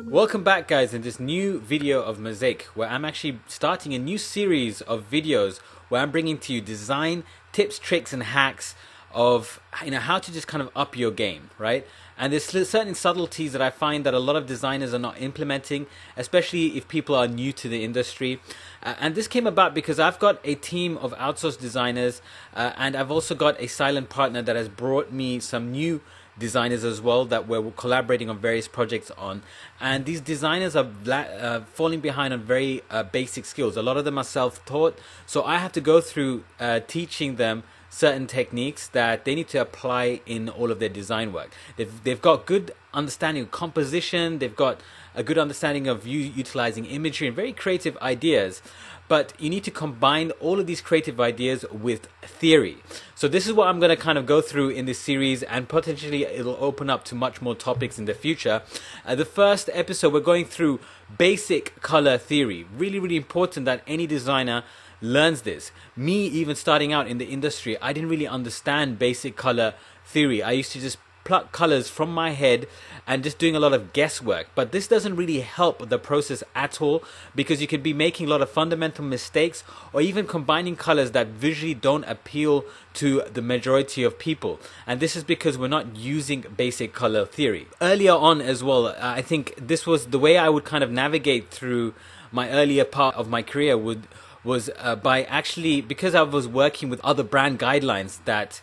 Welcome back, guys, in this new video of Mosaic, where I'm actually starting a new series of videos where I'm bringing to you design tips, tricks and hacks of how to just kind of up your game, right? And there's certain subtleties that I find that a lot of designers are not implementing, especially if people are new to the industry. And this came about because I've got a team of outsourced designers, and I've also got a silent partner that has brought me some new designers as well that we're collaborating on various projects on. And these designers are falling behind on very basic skills. A lot of them are self-taught, so I have to go through teaching them certain techniques that they need to apply in all of their design work. They've got good understanding of composition, they've got a good understanding of utilizing imagery and very creative ideas, but you need to combine all of these creative ideas with theory. So this is what I'm going to kind of go through in this series, and potentially it'll open up to much more topics in the future. The first episode, we're going through basic color theory. Really important that any designer learns this. Me, even starting out in the industry, I didn't really understand basic color theory. I used to just pluck colors from my head and just doing a lot of guesswork, but this doesn't really help the process at all, because you could be making a lot of fundamental mistakes or even combining colors that visually don't appeal to the majority of people. And this is because we're not using basic color theory. Earlier on as well, I think this was the way I would kind of navigate through my earlier part of my career was by actually, because I was working with other brand guidelines that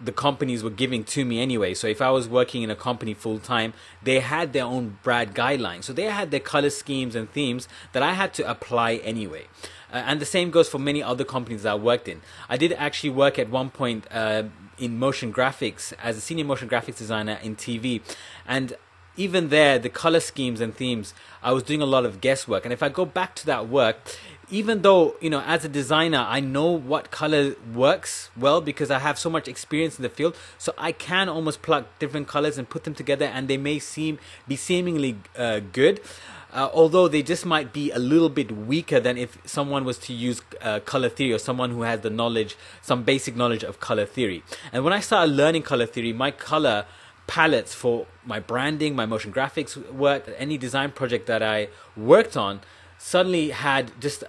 the companies were giving to me anyway. So if I was working in a company full-time, they had their own brand guidelines. So they had their color schemes and themes that I had to apply anyway. And the same goes for many other companies that I worked in. I did actually work at one point in motion graphics as a senior motion graphics designer in TV. And even there, the color schemes and themes, I was doing a lot of guesswork. And if I go back to that work, even though, as a designer, I know what color works well because I have so much experience in the field, so I can almost pluck different colors and put them together, and they may be seemingly good, although they just might be a little bit weaker than if someone was to use color theory, or someone who has the knowledge, some basic knowledge of color theory. And when I started learning color theory, my color palettes for my branding, my motion graphics work, any design project that I worked on, suddenly had just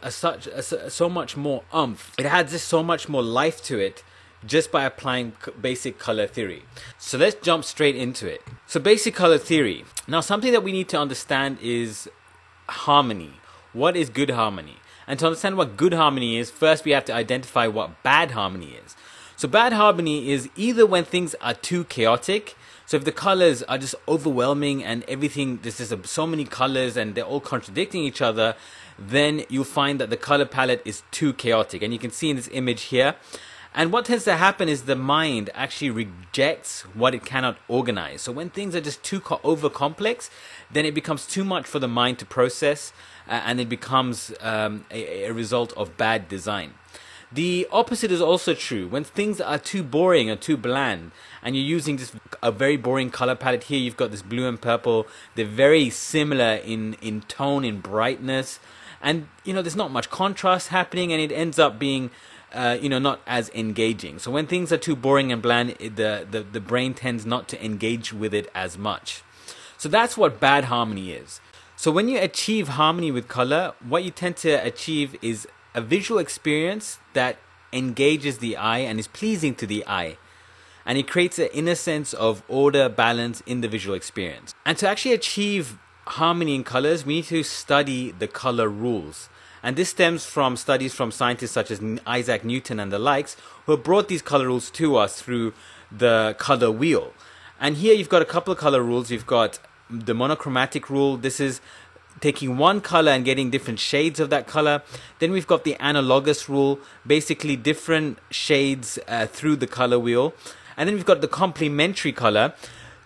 so much more oomph. It had just so much more life to it just by applying basic color theory. So let's jump straight into it. So basic color theory. Now, something that we need to understand is harmony. What is good harmony? And to understand what good harmony is, first we have to identify what bad harmony is. So bad harmony is either when things are too chaotic. So if the colors are just overwhelming and everything, there's just so many colors and they're all contradicting each other, then you'll find that the color palette is too chaotic. And you can see in this image here. And what tends to happen is the mind actually rejects what it cannot organize. So when things are just too over complex, then it becomes too much for the mind to process, and it becomes a result of bad design. The opposite is also true. When things are too boring or too bland, and you're using just a very boring color palette, here you've got this blue and purple, they're very similar in tone, in brightness, and there's not much contrast happening, and it ends up being not as engaging. So when things are too boring and bland, the brain tends not to engage with it as much. So that's what bad harmony is. So when you achieve harmony with color, what you tend to achieve is a visual experience that engages the eye and is pleasing to the eye. And it creates an inner sense of order, balance in the visual experience. And to actually achieve harmony in colors, we need to study the color rules. And this stems from studies from scientists such as Isaac Newton and the likes, who have brought these color rules to us through the color wheel. And here you've got a couple of color rules. You've got the monochromatic rule. This is taking one color and getting different shades of that color. Then we've got the analogous rule, basically different shades through the color wheel. And then we've got the complementary color,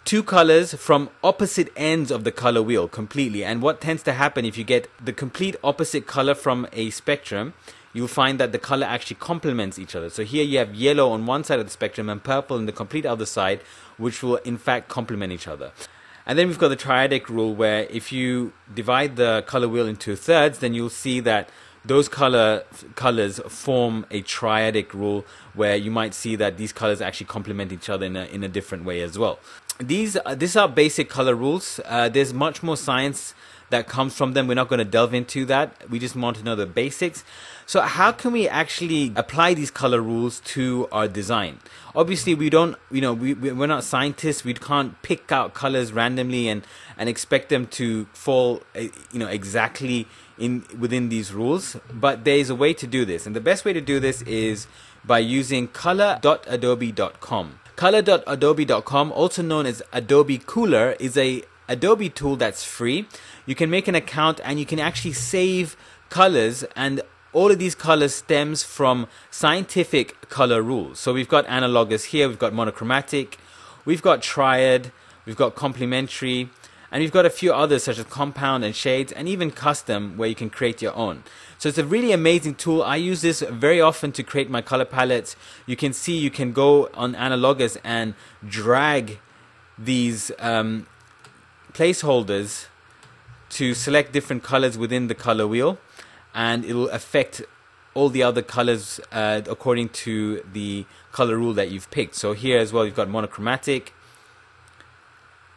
two colors from opposite ends of the color wheel completely. And what tends to happen if you get the complete opposite color from a spectrum, you'll find that the color actually complements each other. So here you have yellow on one side of the spectrum and purple on the complete other side, which will in fact complement each other. And then we've got the triadic rule, where if you divide the color wheel into thirds, then you'll see that those colors form a triadic rule where you might see that these colors actually complement each other in a different way as well. These are basic color rules. There's much more science that comes from them. We're not going to delve into that. We just want to know the basics. So how can we actually apply these color rules to our design? Obviously, we don't, we're not scientists. We can't pick out colors randomly and expect them to fall, exactly within these rules. But there is a way to do this. And the best way to do this is by using color.adobe.com. Color.adobe.com, also known as Adobe Cooler, is a Adobe tool that's free. You can make an account and you can actually save colors, and all of these colors stems from scientific color rules. So we've got analogous here, we've got monochromatic, we've got triad, we've got complementary, and we've got a few others such as compound and shades, and even custom, where you can create your own. So it's a really amazing tool. I use this very often to create my color palettes. You can see you can go on analogous and drag these placeholders to select different colors within the color wheel, and it will affect all the other colors according to the color rule that you've picked. So here as well, you've got monochromatic,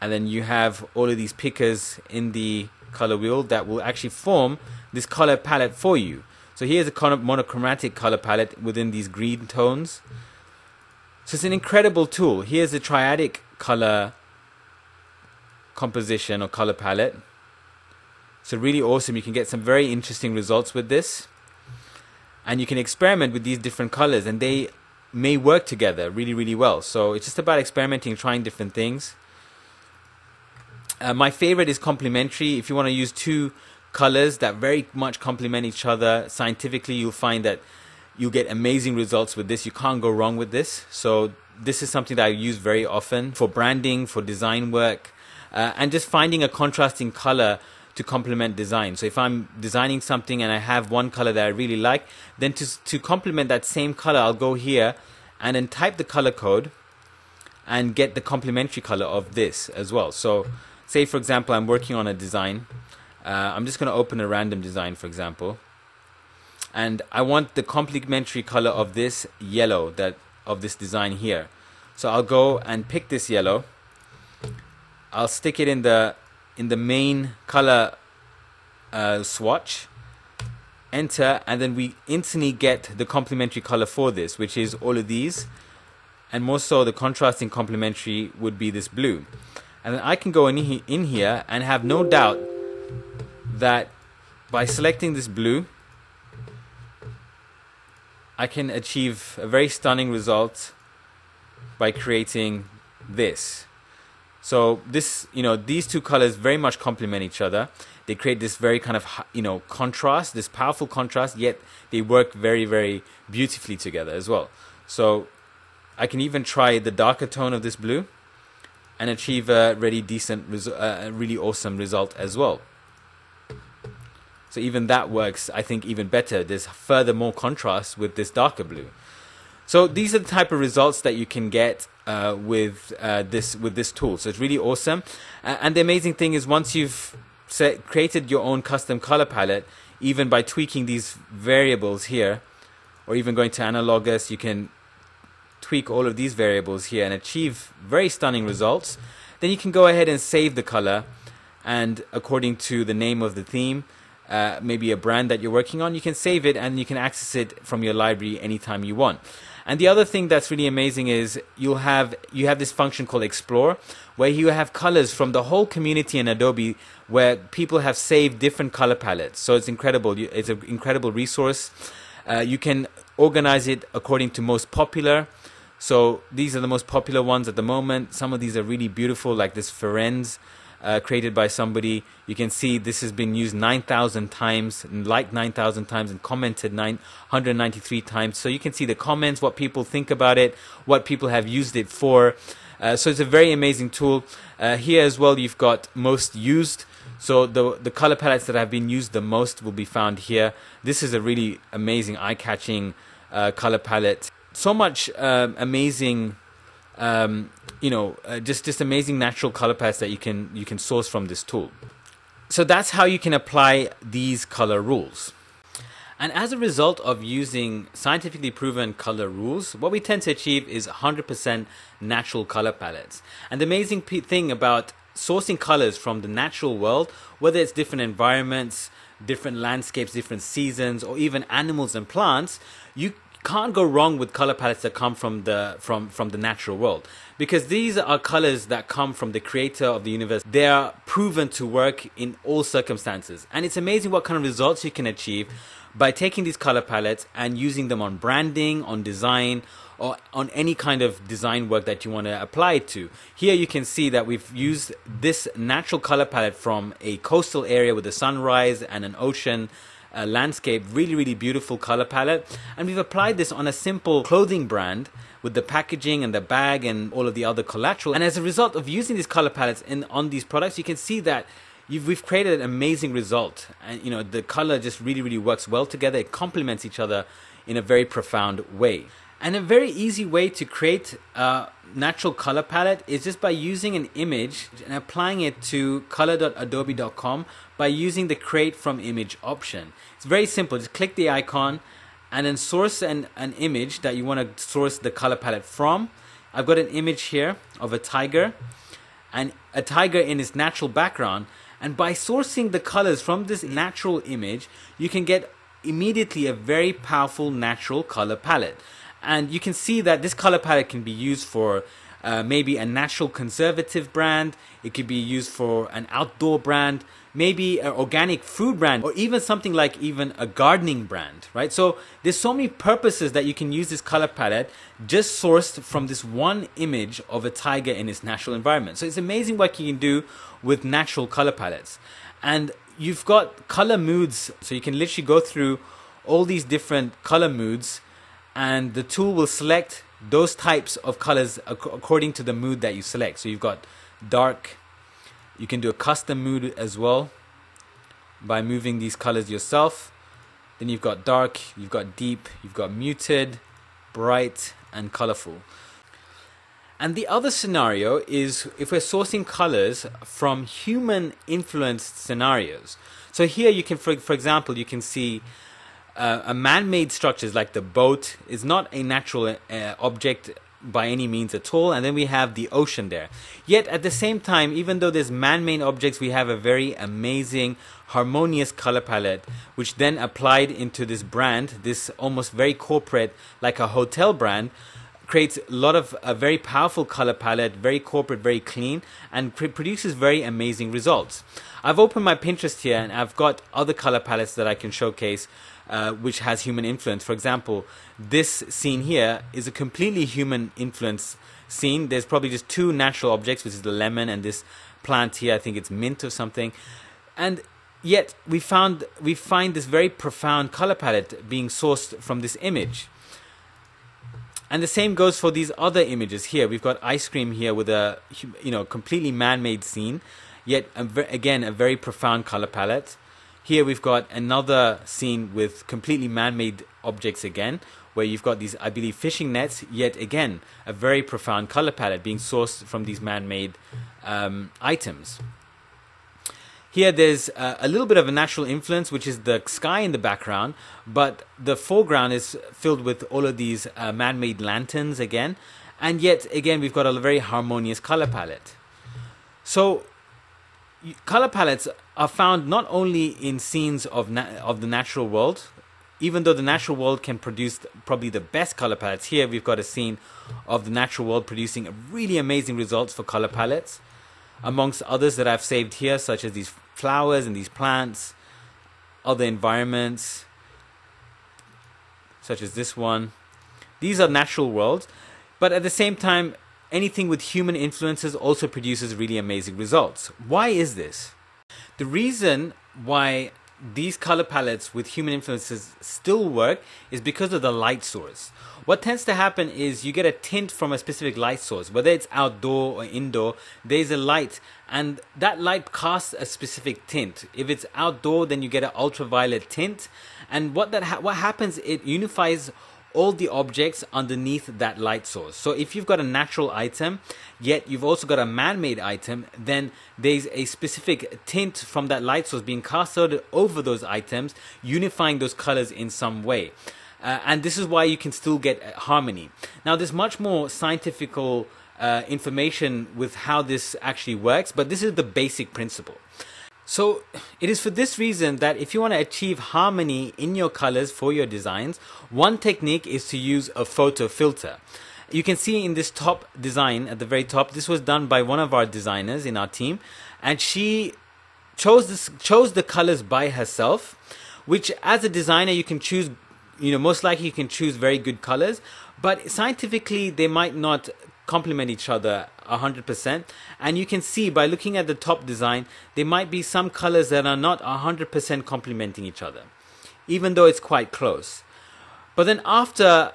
and then you have all of these pickers in the color wheel that will actually form this color palette for you. So here's a kind of monochromatic color palette within these green tones. So it's an incredible tool. Here's a triadic color composition or color palette. So really awesome. You can get some very interesting results with this, and you can experiment with these different colors, and they may work together really, really well. So it's just about experimenting, trying different things. My favorite is complementary. If you want to use two colors that very much complement each other scientifically, you'll find that you'll get amazing results with this. You can't go wrong with this. So this is something that I use very often for branding, for design work, and just finding a contrasting color to complement design. So if I'm designing something and I have one color that I really like, then to complement that same color, I'll go here and then type the color code and get the complementary color of this as well. So say, for example, I'm working on a design. I'm just going to open a random design, for example, and I want the complementary color of this yellow, of this design here. So I'll go and pick this yellow. I'll stick it in the main color swatch, enter, and then we instantly get the complementary color for this, which is all of these, and more so the contrasting complementary would be this blue. And then I can go in here and have no doubt that by selecting this blue, I can achieve a very stunning result by creating this. So this, these two colors very much complement each other. They create this very kind of, contrast, this powerful contrast, yet they work very, very beautifully together as well. So I can even try the darker tone of this blue and achieve a really decent, really awesome result as well. So even that works, I think, even better. There's further more contrast with this darker blue. So these are the type of results that you can get with this tool. So it's really awesome. And the amazing thing is, once you've created your own custom color palette, even by tweaking these variables here, or even going to analogous, you can tweak all of these variables here and achieve very stunning results. Then you can go ahead and save the color, and according to the name of the theme, maybe a brand that you're working on, you can save it and you can access it from your library anytime you want. And the other thing that's really amazing is you have this function called Explore, where you have colors from the whole community in Adobe, where people have saved different color palettes. So it's incredible. It's an incredible resource. You can organize it according to most popular. So these are the most popular ones at the moment. Some of these are really beautiful, like this Ferenz, created by somebody. You can see this has been used 9,000 times, and liked 9,000 times, and commented 993 times. So you can see the comments, what people think about it, what people have used it for. So it's a very amazing tool. Here as well, you've got most used. So the color palettes that have been used the most will be found here. This is a really amazing, eye-catching color palette. So much amazing, just amazing natural color palettes that you can source from this tool. So that's how you can apply these color rules. And as a result of using scientifically proven color rules, what we tend to achieve is 100% natural color palettes. And the amazing thing about sourcing colors from the natural world, whether it's different environments, different landscapes, different seasons, or even animals and plants, you can't go wrong with color palettes that come from the natural world, because these are colors that come from the creator of the universe. They are proven to work in all circumstances, and it's amazing what kind of results you can achieve by taking these color palettes and using them on branding, on design, or on any kind of design work that you want to apply it to. Here you can see that we've used this natural color palette from a coastal area with a sunrise and an ocean landscape, really beautiful color palette, and we've applied this on a simple clothing brand with the packaging and the bag and all of the other collateral. And as a result of using these color palettes on these products, you can see that we've created an amazing result, and you know, the color just really works well together. It complements each other in a very profound way. And a very easy way to create a natural color palette is just by using an image and applying it to color.adobe.com by using the create from image option. It's very simple. Just click the icon and then source an image that you want to source the color palette from. I've got an image here of a tiger, and a tiger in its natural background. And by sourcing the colors from this natural image, you can get immediately a very powerful natural color palette. And you can see that this color palette can be used for maybe a natural conservative brand. It could be used for an outdoor brand, maybe an organic food brand, or even something like even a gardening brand, right? So there's so many purposes that you can use this color palette just sourced from this one image of a tiger in its natural environment. So it's amazing what you can do with natural color palettes. And you've got color moods, so you can literally go through all these different color moods, and the tool will select those types of colors according to the mood that you select. So you've got dark. You can do a custom mood as well by moving these colors yourself. Then you've got dark, you've got deep, you've got muted, bright, and colorful. And the other scenario is if we're sourcing colors from human influenced scenarios. So here you can, for example, you can see a man-made structures like the boat is not a natural object by any means at all, and then we have the ocean there. Yet at the same time, even though there's man-made objects, we have a very amazing harmonious color palette, which then applied into this brand, this almost very corporate, like a hotel brand, creates a lot of a very powerful color palette, very corporate, very clean, and produces very amazing results. I've opened my Pinterest here, and I've got other color palettes that I can showcase which has human influence. For example, this scene here is a completely human influence scene. There's probably just two natural objects, which is the lemon and this plant here. I think it's mint or something. And yet we find this very profound color palette being sourced from this image. And the same goes for these other images here. We've got ice cream here with a completely man-made scene, yet again a very profound color palette. Here we've got another scene with completely man-made objects again, where you've got these, I believe, fishing nets, yet again a very profound color palette being sourced from these man-made items. Here there's a little bit of a natural influence, which is the sky in the background, but the foreground is filled with all of these man-made lanterns again, and yet again we've got a very harmonious color palette. So color palettes are found not only in scenes of the natural world, even though the natural world can produce probably the best color palettes. Here we've got a scene of the natural world producing really amazing results for color palettes, amongst others that I've saved here, such as these flowers and these plants, other environments, such as this one. These are natural worlds, but at the same time, anything with human influences also produces really amazing results. Why is this? The reason why these color palettes with human influences still work is because of the light source. What tends to happen is you get a tint from a specific light source, whether it's outdoor or indoor. There's a light, and that light casts a specific tint. If it's outdoor, then you get an ultraviolet tint, and what happens, it unifies all the objects underneath that light source. So if you've got a natural item, yet you've also got a man-made item, then there's a specific tint from that light source being cast out over those items, unifying those colors in some way. And this is why you can still get harmony. Now, there's much more scientific information with how this actually works, but this is the basic principle. So it is for this reason that if you want to achieve harmony in your colors for your designs, one technique is to use a photo filter. You can see in this top design at the very top, this was done by one of our designers in our team, and she chose the colors by herself, which as a designer you can choose, most likely you can choose very good colors, but scientifically they might not complement each other 100%. And you can see by looking at the top design, there might be some colors that are not 100% complementing each other, even though it's quite close. But then after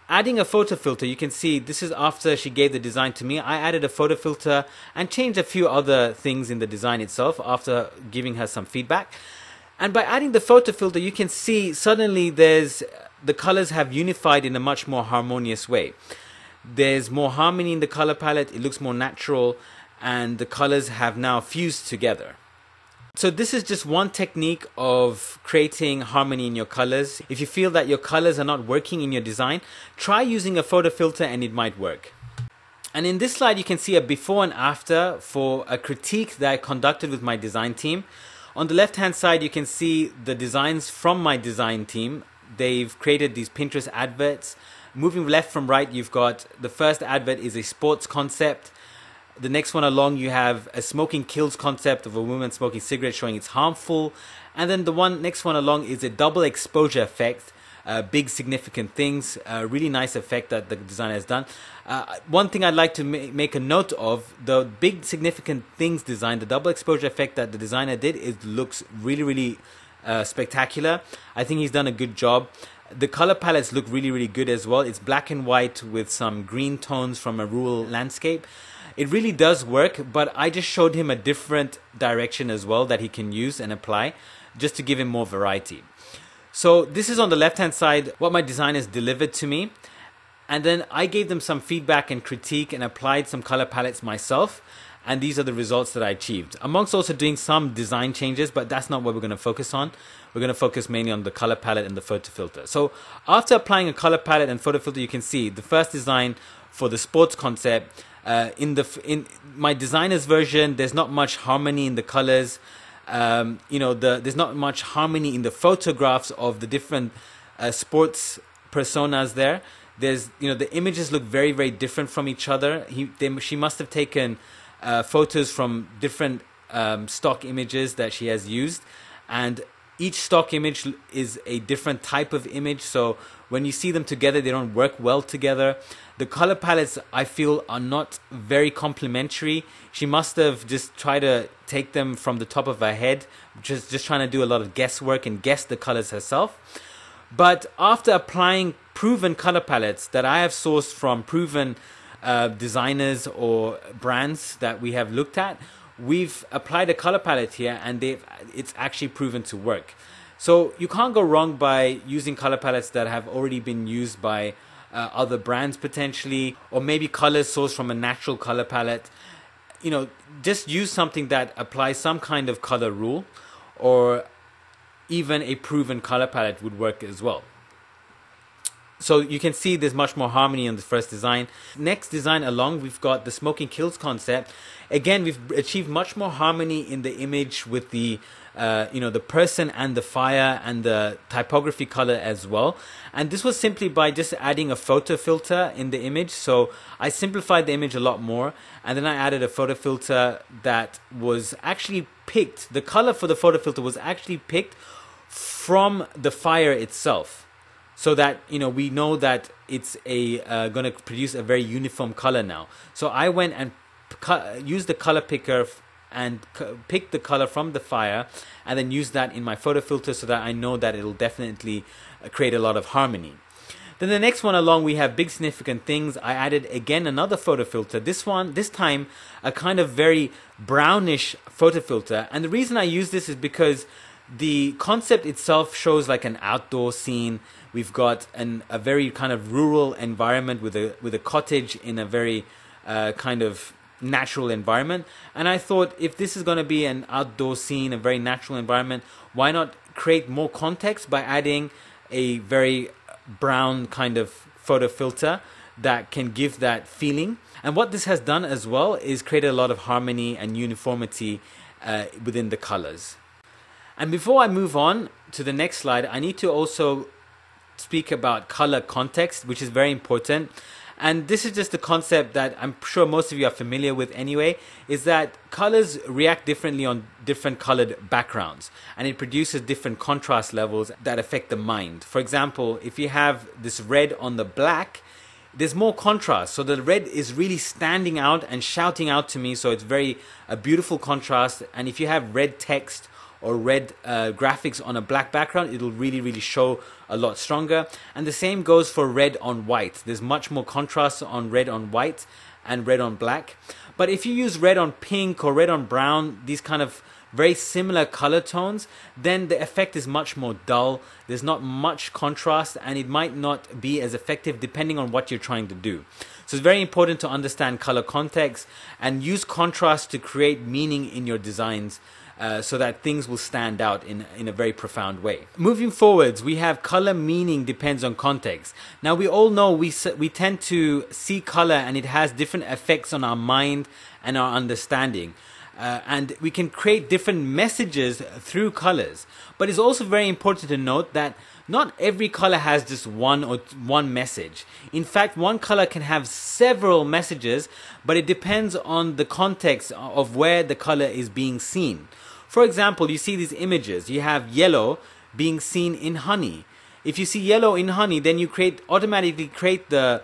adding a photo filter, you can see this is after she gave the design to me. I added a photo filter and changed a few other things in the design itself after giving her some feedback. And by adding the photo filter, you can see suddenly the colors have unified in a much more harmonious way. There's more harmony in the color palette, it looks more natural, and the colors have now fused together. So this is just one technique of creating harmony in your colors. If you feel that your colors are not working in your design, try using a photo filter and it might work. And in this slide you can see a before and after for a critique that I conducted with my design team. On the left hand side you can see the designs from my design team. They've created these Pinterest adverts. Moving left from right, you've got the first advert is a sports concept. The next one along, you have a smoking kills concept of a woman smoking cigarettes showing it's harmful. And then the next one along is a double exposure effect, big significant things, a really nice effect that the designer has done. One thing I'd like to make a note of, the big significant things design, the double exposure effect that the designer did, looks really, really spectacular. I think he's done a good job. The color palettes look really, really good as well. It's black and white with some green tones from a rural landscape. It really does work, but I just showed him a different direction as well that he can use and apply just to give him more variety. So this is on the left hand side what my designers delivered to me, and then I gave them some feedback and critique and applied some color palettes myself, and these are the results that I achieved, amongst also doing some design changes, but that's not what we're going to focus on. We're going to focus mainly on the color palette and the photo filter. So after applying a color palette and photo filter, you can see the first design for the sports concept. In my designer's version, there's not much harmony in the colors. There's not much harmony in the photographs of the different sports personas there. The images look very, very different from each other. She must have taken photos from different stock images that she has used, and each stock image is a different type of image, so when you see them together they don't work well together. The color palettes I feel are not very complementary. She must have just tried to take them from the top of her head, just trying to do a lot of guesswork and guess the colors herself. But after applying proven color palettes that I have sourced from proven designers or brands that we have looked at, we've applied a color palette here and it's actually proven to work. So you can't go wrong by using color palettes that have already been used by other brands potentially, or maybe colors sourced from a natural color palette. Just use something that applies some kind of color rule, or even a proven color palette would work as well. So you can see there's much more harmony in the first design. Next design along, we've got the smoking kills concept. Again, we've achieved much more harmony in the image with the the person and the fire and the typography color as well. And this was simply by just adding a photo filter in the image. So I simplified the image a lot more, and then I added a photo filter that was actually picked. The color for the photo filter was actually picked from the fire itself, so that we know that it's going to produce a very uniform color now. So I went and used the color picker and picked the color from the fire, and then used that in my photo filter so that I know that it'll definitely create a lot of harmony. Then the next one along, we have big significant things. I added again another photo filter. This time a kind of very brownish photo filter, and the reason I use this is because The concept itself shows like an outdoor scene. We've got a very kind of rural environment with a cottage in a very kind of natural environment. And I thought, if this is going to be an outdoor scene, a very natural environment, why not create more context by adding a very brown kind of photo filter that can give that feeling. And what this has done as well is create a lot of harmony and uniformity within the colors. And before I move on to the next slide, I need to also speak about color context, which is very important. And this is just a concept that I'm sure most of you are familiar with anyway, is that colors react differently on different colored backgrounds, and it produces different contrast levels that affect the mind. For example, if you have this red on the black, there's more contrast. So the red is really standing out and shouting out to me. So it's a beautiful contrast. And if you have red text or red graphics on a black background, it'll really show a lot stronger. And the same goes for red on white. There's much more contrast on red on white and red on black. But if you use red on pink or red on brown, these kind of very similar color tones, then the effect is much more dull. There's not much contrast, and it might not be as effective depending on what you're trying to do. So it's very important to understand color context and use contrast to create meaning in your designs, so that things will stand out in a very profound way. Moving forwards, we have color meaning depends on context. Now we all know we tend to see color and it has different effects on our mind and our understanding. And we can create different messages through colors. But it's also very important to note that not every color has just one message. In fact, one color can have several messages, but it depends on the context of where the color is being seen. For example, you see these images. You have yellow being seen in honey. If you see yellow in honey, then you automatically create the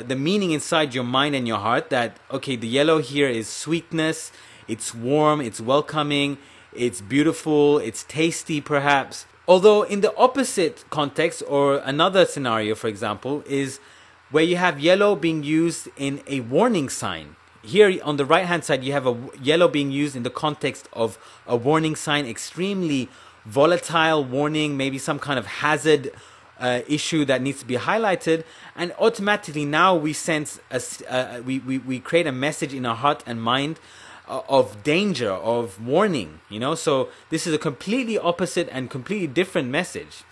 meaning inside your mind and your heart that, okay, the yellow here is sweetness, it's warm, it's welcoming, it's beautiful, it's tasty perhaps. Although in the opposite context, or another scenario, for example, is where you have yellow being used in a warning sign. Here on the right hand side, you have a yellow being used in the context of a warning sign, extremely volatile warning, maybe some kind of hazard issue that needs to be highlighted, and automatically now we sense we create a message in our heart and mind of danger, of warning, so this is a completely opposite and completely different message.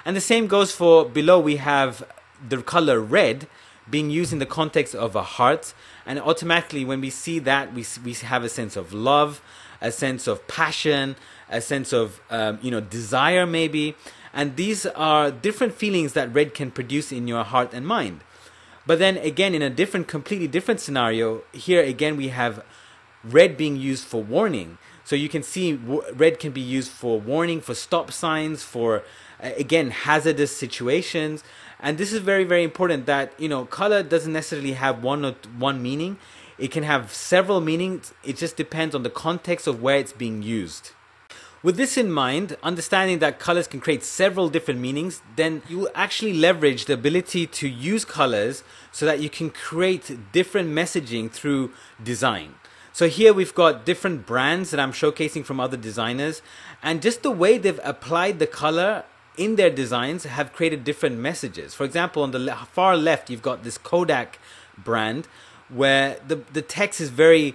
And the same goes for below. We have the color red being used in the context of a heart, and automatically when we see that, we have a sense of love, a sense of passion, a sense of desire maybe. And these are different feelings that red can produce in your heart and mind. But then again, in a completely different scenario, here again we have red being used for warning. So you can see red can be used for warning, for stop signs, for again hazardous situations. And this is very important that color doesn't necessarily have one meaning. It can have several meanings. It just depends on the context of where it's being used. With this in mind, understanding that colors can create several different meanings, then you will actually leverage the ability to use colors so that you can create different messaging through design. So here we've got different brands that I'm showcasing from other designers, and just the way they've applied the color in their designs have created different messages. For example, on the far left, you've got this Kodak brand where the text is very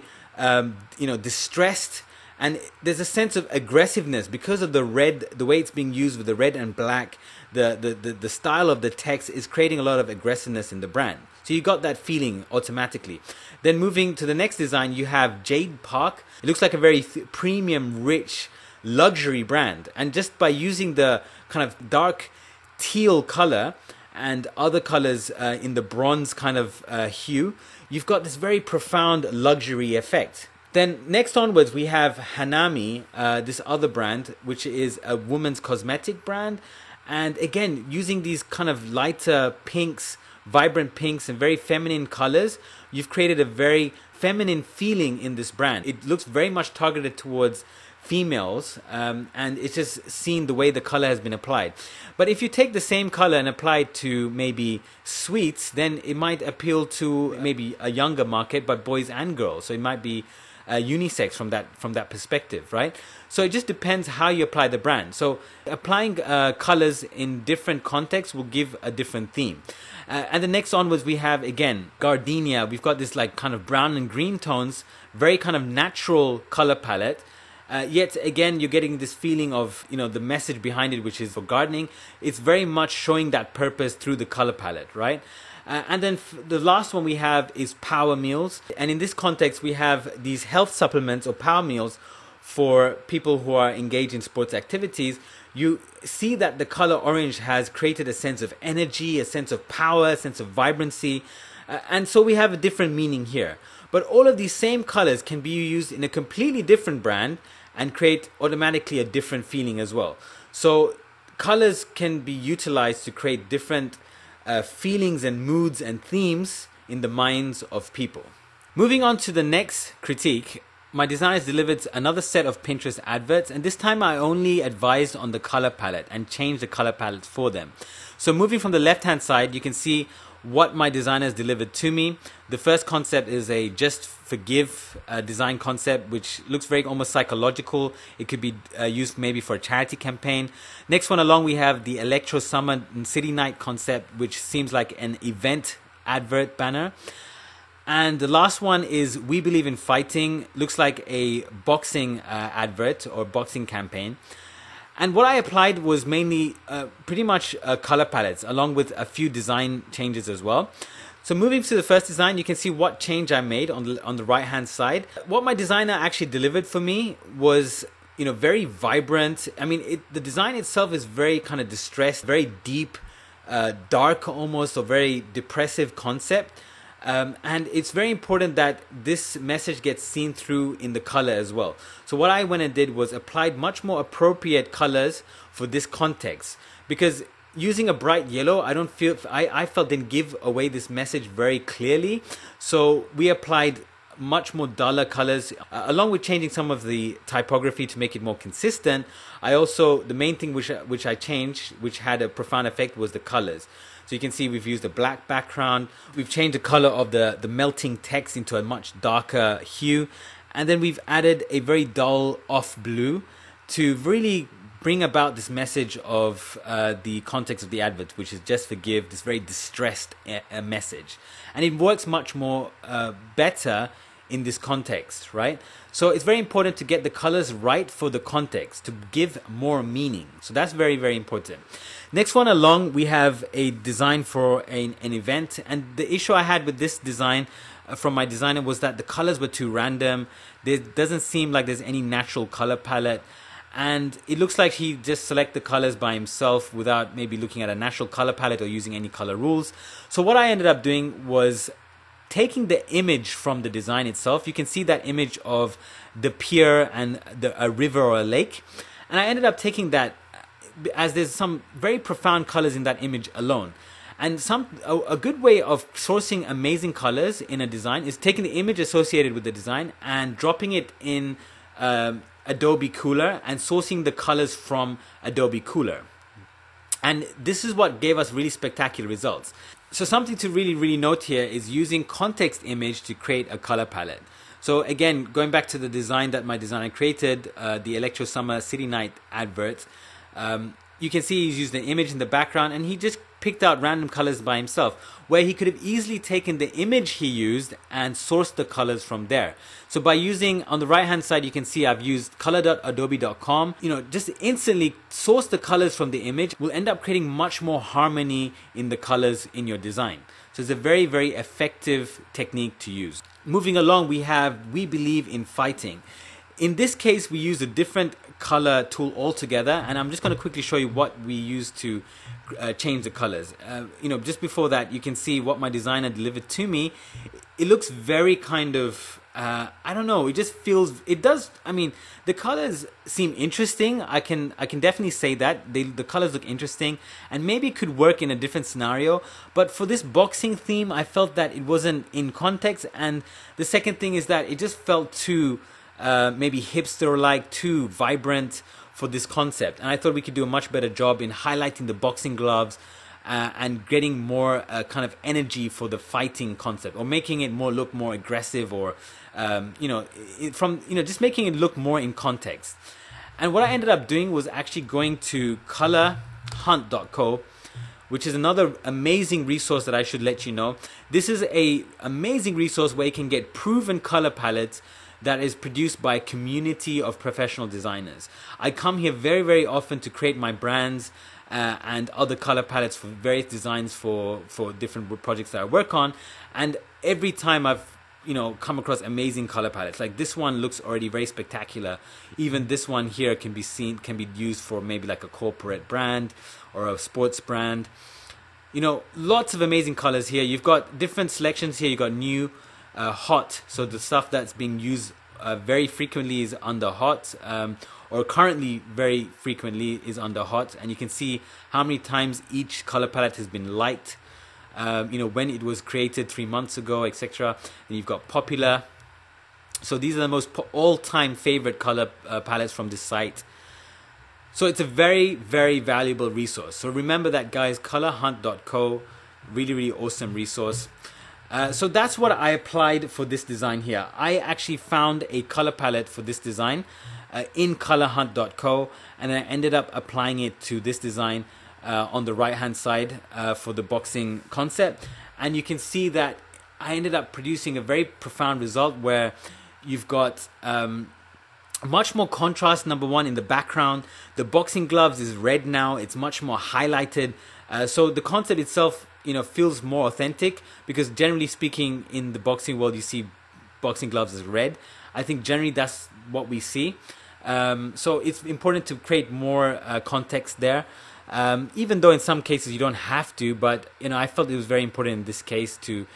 distressed, and there's a sense of aggressiveness because of the red, the way it's being used with the red and black. The style of the text is creating a lot of aggressiveness in the brand. So you got that feeling automatically. Then moving to the next design, you have Jade Park. It looks like a very premium, rich, luxury brand. And just by using the kind of dark teal color and other colors in the bronze kind of hue, you've got this very profound luxury effect. Then next onwards, we have Hanami, this other brand, which is a woman's cosmetic brand. And again, using these kind of lighter pinks, vibrant pinks and very feminine colors, you've created a very feminine feeling in this brand. It looks very much targeted towards females, and it's just seen the way the color has been applied. But if you take the same color and apply it to maybe sweets, then it might appeal to maybe a younger market, but boys and girls. So it might be unisex from that perspective, right? So it just depends how you apply the brand. So applying colors in different contexts will give a different theme. And the next onwards, we have, again, gardenia. We've got this like kind of brown and green tones, very kind of natural color palette. Yet again, you're getting this feeling of, you know, the message behind it, which is for gardening. It's very much showing that purpose through the color palette, right? And then the last one we have is power meals. And in this context, we have these health supplements or power meals for people who are engaged in sports activities. You see that the color orange has created a sense of energy, a sense of power, a sense of vibrancy. And so we have a different meaning here. But all of these same colors can be used in a completely different brand and create automatically a different feeling as well. So colors can be utilized to create different feelings and moods and themes in the minds of people. Moving on to the next critique, my designers delivered another set of Pinterest adverts, and this time I only advised on the color palette and changed the color palette for them. So moving from the left hand side, you can see what my designers delivered to me. The first concept is a just forgive design concept, which looks very almost psychological. It could be used maybe for a charity campaign. Next one along, we have the Electro Summer and City Night concept, which seems like an event advert banner. And the last one is We Believe in Fighting. Looks like a boxing advert or boxing campaign. And what I applied was mainly pretty much color palettes, along with a few design changes as well. So moving to the first design, you can see what change I made on the right hand side. What my designer actually delivered for me was, you know, very vibrant. I mean, the design itself is very kind of distressed, very deep, dark almost, or very depressive concept. And it's very important that this message gets seen through in the color as well. So what I went and did was applied much more appropriate colors for this context, because using a bright yellow, I felt didn't give away this message very clearly. So we applied much more duller colors, along with changing some of the typography to make it more consistent. The main thing which I changed, which had a profound effect, was the colors. So you can see we've used a black background. We've changed the color of the melting text into a much darker hue. And then we've added a very dull off blue to really bring about this message of the context of the advert, which is just forgive, this very distressed message. And it works much more better in this context, right? So it's very important to get the colors right for the context to give more meaning. So that's very, very important. Next one along, we have a design for an event. And the issue I had with this design from my designer was that the colors were too random. There doesn't seem like there's any natural color palette. And it looks like he just selected the colors by himself without maybe looking at a natural color palette or using any color rules. So what I ended up doing was taking the image from the design itself. You can see that image of the pier and a river or a lake. And I ended up taking that, as there's some very profound colors in that image alone. And a good way of sourcing amazing colors in a design is taking the image associated with the design and dropping it in Adobe Cooler and sourcing the colors from Adobe Cooler. And this is what gave us really spectacular results. So something to really note here is using context image to create a color palette. So again, going back to the design that my designer created, the Electro Summer City Night advert, you can see he's used an image in the background and he just picked out random colors by himself, where he could have easily taken the image he used and sourced the colors from there. So by using, on the right hand side, you can see I've used color.adobe.com, just instantly source the colors from the image will end up creating much more harmony in the colors in your design. So it's a very, very effective technique to use. Moving along, we have We Believe in Fighting. In this case, we use a different color tool altogether, and I'm just going to quickly show you what we use to change the colors. Just before that, you can see what my designer delivered to me. It looks very kind of, I don't know, it just feels, it does, the colors seem interesting. I can definitely say that. The colors look interesting, and maybe it could work in a different scenario. But for this boxing theme, I felt that it wasn't in context. And the second thing is that it just felt too, maybe hipster-like, too vibrant for this concept. And I thought we could do a much better job in highlighting the boxing gloves and getting more kind of energy for the fighting concept, or making it look more aggressive, or just making it look more in context. And what I ended up doing was actually going to colorhunt.co, which is another amazing resource that I should let you know. This is a amazing resource where you can get proven color palettes that is produced by a community of professional designers. I come here very, very often to create my brands and other color palettes for various designs for different projects that I work on. And every time I've come across amazing color palettes. Like this one looks already very spectacular. Even this one here can be used for maybe like a corporate brand or a sports brand. Lots of amazing colors here. You've got different selections here. You've got new, hot. So the stuff that's being used very frequently is under hot, or currently very frequently is under hot. And you can see how many times each color palette has been liked. When it was created 3 months ago, etc. And you've got popular. So these are the most all-time favorite color palettes from this site. So it's a very, very valuable resource. So remember that, guys. Colorhunt.co, really, really awesome resource. So that's what I applied for this design here. I actually found a color palette for this design in colorhunt.co, and I ended up applying it to this design on the right hand side for the boxing concept. And you can see that I ended up producing a very profound result where you've got much more contrast, number one, in the background. The boxing gloves is red now. It's much more highlighted. So the concept itself feels more authentic, because generally speaking in the boxing world you see boxing gloves as red. I think generally that's what we see. So it's important to create more context there. Even though in some cases you don't have to, but I felt it was very important in this case to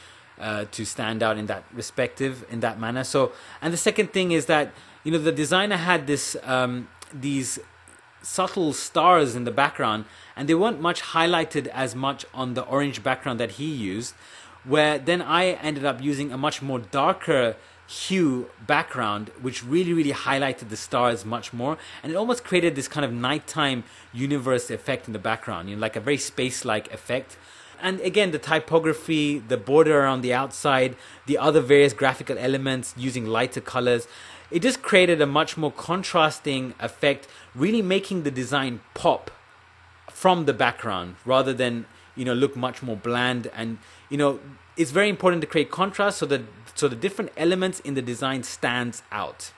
stand out in that manner. So, and the second thing is that the designer had these subtle stars in the background, and they weren't much highlighted as much on the orange background that he used, where then I ended up using a much more darker hue background, which really, really highlighted the stars much more, and it almost created this kind of nighttime universe effect in the background, like a very space-like effect. And again, the typography, the border around the outside, the other various graphical elements using lighter colors, it just created a much more contrasting effect, really making the design pop from the background rather than look much more bland. And it's very important to create contrast so the different elements in the design stands out.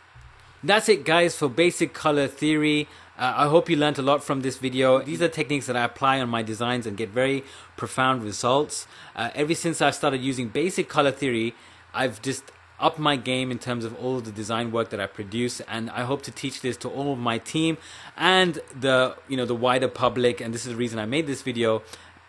That's it, guys, for basic color theory. I hope you learned a lot from this video. These are techniques that I apply on my designs and get very profound results. Ever since I started using basic color theory, I've just upped my game in terms of all of the design work that I produce, and I hope to teach this to all of my team and the wider public. And this is the reason I made this video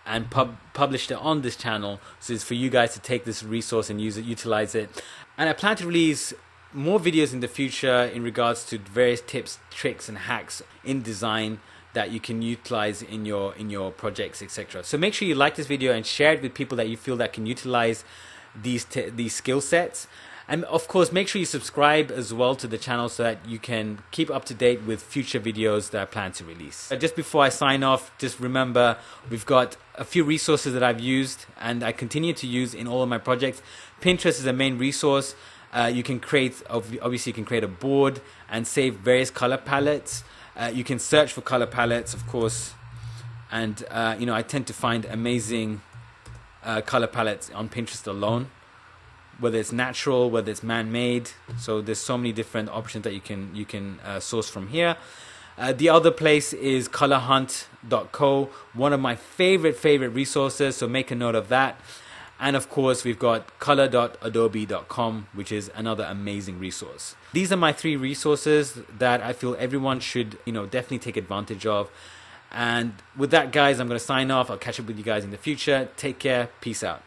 and published it on this channel, so it's for you guys to take this resource and utilize it. And I plan to release more videos in the future in regards to various tips, tricks and hacks in design that you can utilize in your projects, etc. So make sure you like this video and share it with people that you feel that can utilize these skill sets. And of course, make sure you subscribe as well to the channel so that you can keep up to date with future videos that I plan to release. Just before I sign off, just remember we've got a few resources that I've used and I continue to use in all of my projects. Pinterest is a main resource. You can create, obviously you can create a board and save various color palettes. You can search for color palettes, of course. And I tend to find amazing color palettes on Pinterest alone, whether it's natural, whether it's man-made. So there's so many different options that you can source from here. The other place is colorhunt.co, one of my favorite resources, so make a note of that. And of course, we've got color.adobe.com, which is another amazing resource. These are my 3 resources that I feel everyone should, definitely take advantage of. And with that, guys, I'm going to sign off. I'll catch up with you guys in the future. Take care. Peace out.